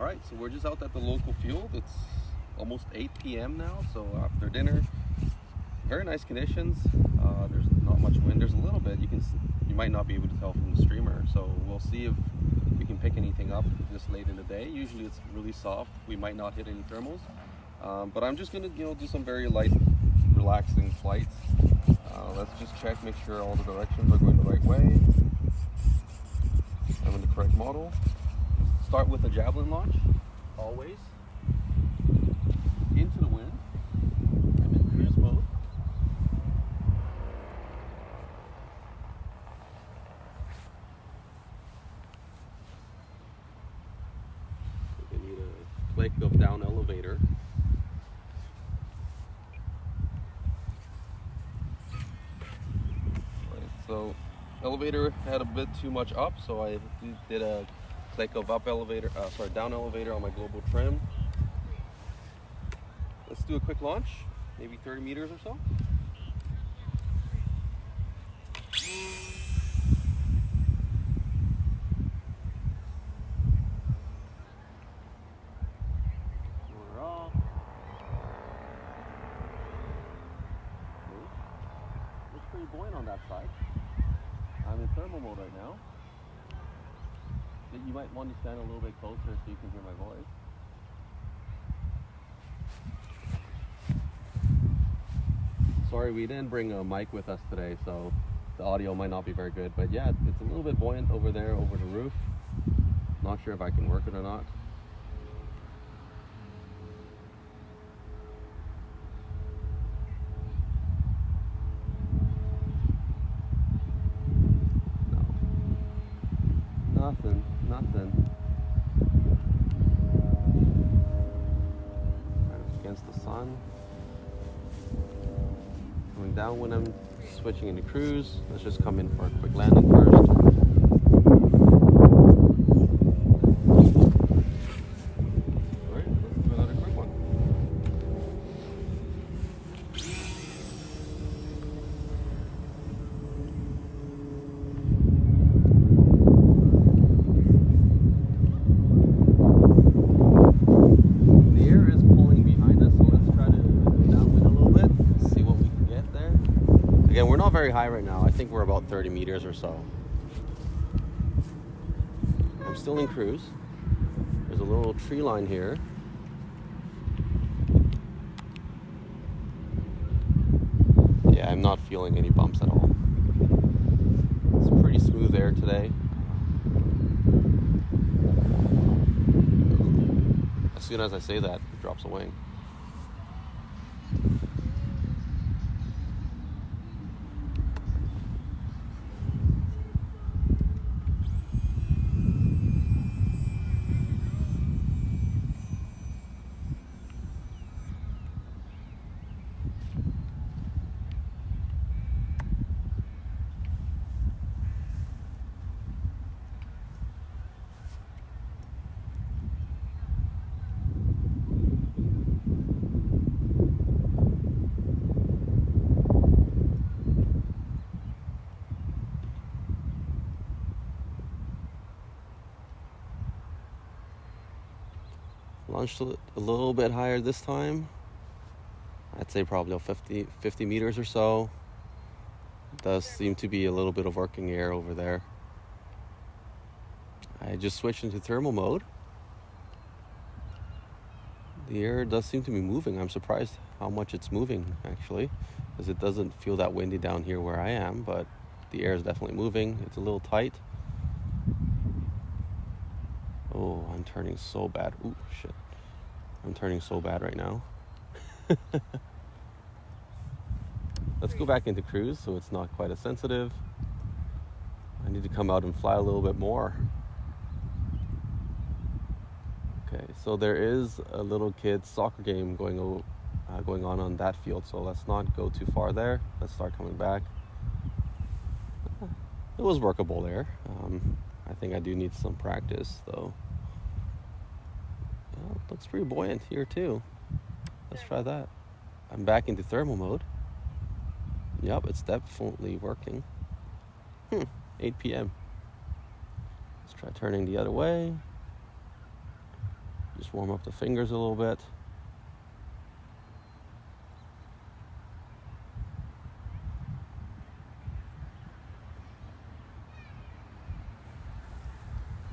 Alright, so we're just out at the local field. It's almost 8 p.m. now, so after dinner, very nice conditions. There's not much wind. There's a little bit. You might not be able to tell from the streamer, so we'll see if we can pick anything up this late in the day. Usually it's really soft. We might not hit any thermals, but I'm just gonna do some very light, relaxing flights. Let's just check, make sure all the directions are going the right way. I'm in the correct model. Start with a javelin launch, always. Into the wind. I'm in cruise mode. We need a click of down elevator. Right, so elevator had a bit too much up, so I did a click of up elevator, down elevator on my global trim. Let's do a quick launch, maybe 30 meters or so. We're off. Looks pretty buoyant on that side. I'm in thermal mode right now. You might want to stand a little bit closer so you can hear my voice. Sorry, we didn't bring a mic with us today, so the audio might not be very good. But yeah, it's a little bit buoyant over there, over the roof. Not sure if I can work it or not. Nothing. Right against the sun. Coming down when I'm switching into cruise. Let's just come in for a quick landing first. Alright, let's do another quick one. Again, we're not very high right now. I think we're about 30 meters or so. I'm still in cruise. There's a little tree line here. Yeah, I'm not feeling any bumps at all. It's pretty smooth air today. As soon as I say that, it drops a wing. Launched a little bit higher this time. I'd say probably 50 meters or so. Does seem to be a little bit of working air over there. I just switched into thermal mode. The air does seem to be moving. I'm surprised how much it's moving, actually, because it doesn't feel that windy down here where I am, but the air is definitely moving. It's a little tight. Oh, I'm turning so bad. Ooh, shit. I'm turning so bad right now. Let's go back into cruise so it's not quite as sensitive. I need to come out and fly a little bit more. Okay, so there is a little kid's soccer game going on that field, so let's not go too far there. Let's start coming back. It was workable there. I think I do need some practice, though. Well, it looks pretty buoyant here, too. Let's try that. I'm back into thermal mode. Yep, it's definitely working. 8 p.m. Let's try turning the other way. Just warm up the fingers a little bit.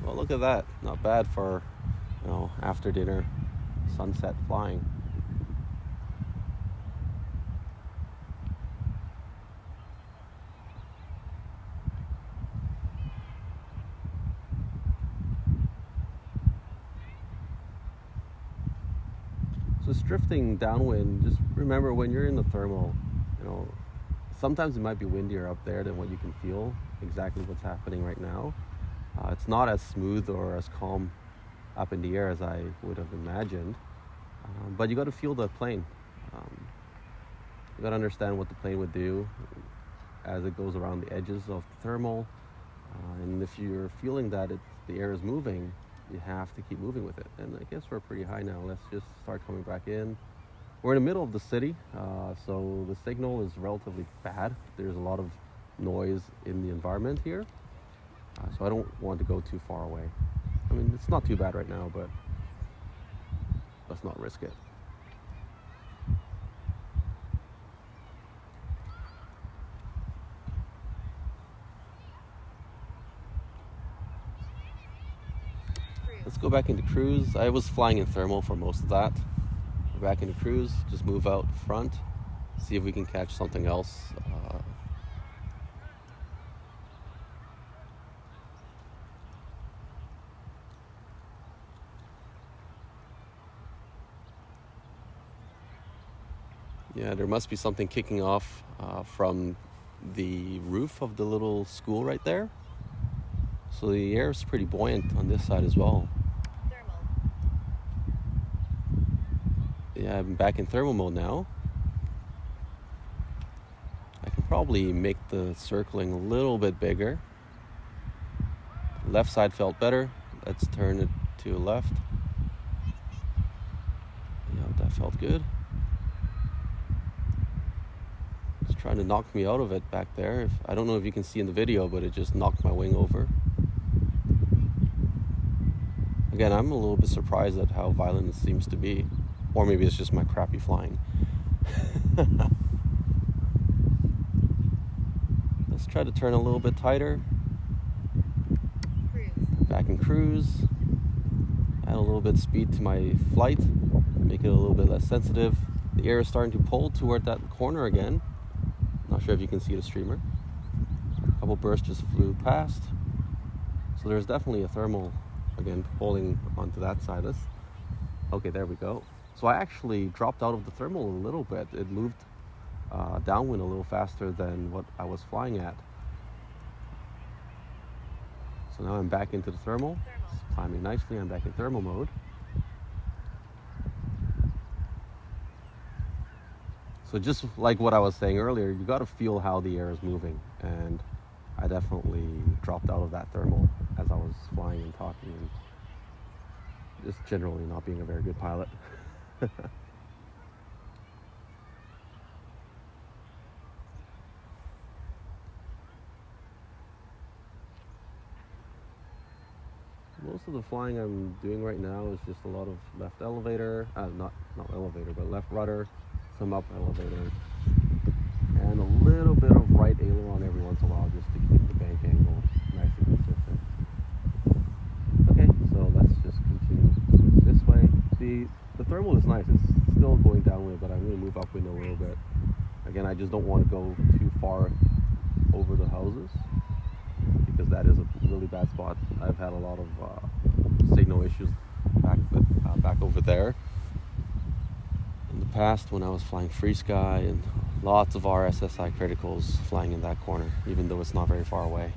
Well, look at that. Not bad for, after dinner sunset flying. So it's drifting downwind. Just remember when you're in the thermal, sometimes it might be windier up there than what you can feel exactly what's happening right now. It's not as smooth or as calm up in the air as I would have imagined, but you got to feel the plane. You got to understand what the plane would do as it goes around the edges of the thermal, and if you're feeling that the air is moving, you have to keep moving with it. And I guess we're pretty high now. Let's just start coming back in. We're in the middle of the city, so the signal is relatively bad. There's a lot of noise in the environment here. So I don't want to go too far away. I mean, it's not too bad right now, but let's not risk it. Let's go back into cruise. I was flying in thermal for most of that. We're back into cruise, just move out front, see if we can catch something else. Yeah, there must be something kicking off from the roof of the little school right there. So the air is pretty buoyant on this side as well. Thermal. Yeah, I'm back in thermal mode now. I can probably make the circling a little bit bigger. Left side felt better. Let's turn it to left. Yeah, that felt good. Trying to knock me out of it back there. I don't know if you can see in the video, but it just knocked my wing over. Again, I'm a little bit surprised at how violent it seems to be. Or maybe it's just my crappy flying. Let's try to turn a little bit tighter. Back in cruise. Add a little bit of speed to my flight. Make it a little bit less sensitive. The air is starting to pull toward that corner again. Not sure if you can see the streamer. A couple bursts just flew past. So there's definitely a thermal, again, pulling onto that side. Okay, there we go. So I actually dropped out of the thermal a little bit. It moved downwind a little faster than what I was flying at. So now I'm back into the thermal. It's climbing nicely. I'm back in thermal mode. So just like what I was saying earlier, you got to feel how the air is moving. And I definitely dropped out of that thermal as I was flying and talking, and just generally not being a very good pilot. Most of the flying I'm doing right now is just a lot of left elevator, not elevator, but left rudder, some up elevator, and a little bit of right aileron every once in a while just to keep the bank angle nice and consistent. Okay, so let's just continue this way. The thermal is nice. It's still going downwind, but I'm going to move upwind a little bit. Again, I just don't want to go too far over the houses because that is a really bad spot. I've had a lot of signal issues back over there in the past when I was flying FrSky, and lots of RSSI criticals flying in that corner, even though it's not very far away.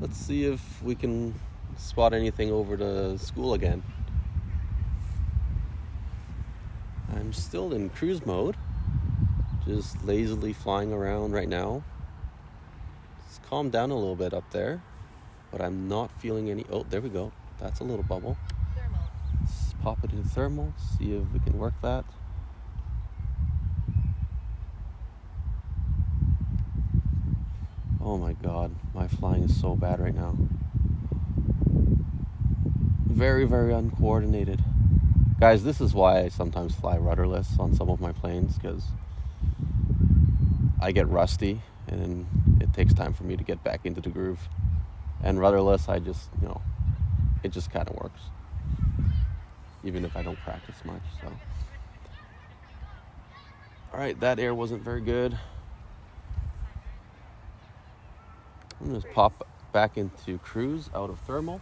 Let's see if we can spot anything over the school again. I'm still in cruise mode, just lazily flying around right now. It's calmed down a little bit up there, but I'm not feeling any. Oh, there we go. That's a little bubble. Thermal. Let's pop it in thermal, see if we can work that. Oh my god, my flying is so bad right now. Very, very uncoordinated. Guys, this is why I sometimes fly rudderless on some of my planes, because I get rusty and it takes time for me to get back into the groove. And rudderless, I just, it just kind of works. Even if I don't practice much, so. Alright, that air wasn't very good. I'm gonna just pop back into cruise out of thermal.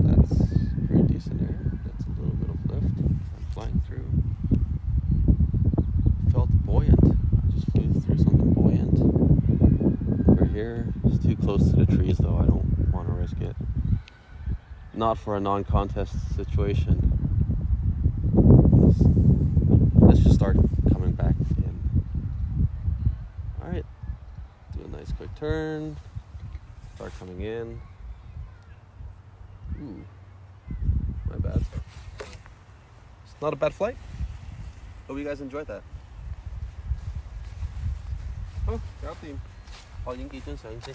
That's pretty decent air. That's a little bit of lift. I'm flying through. Felt buoyant. I just flew through something buoyant. Over here, it's too close to the trees though. I don't want to risk it. Not for a non-contest situation. Let's just start coming back in. Alright, do a nice quick turn, start coming in. Ooh, my bad. It's not a bad flight. Hope you guys enjoyed that. Oh, 搞掂，我影幾張相先。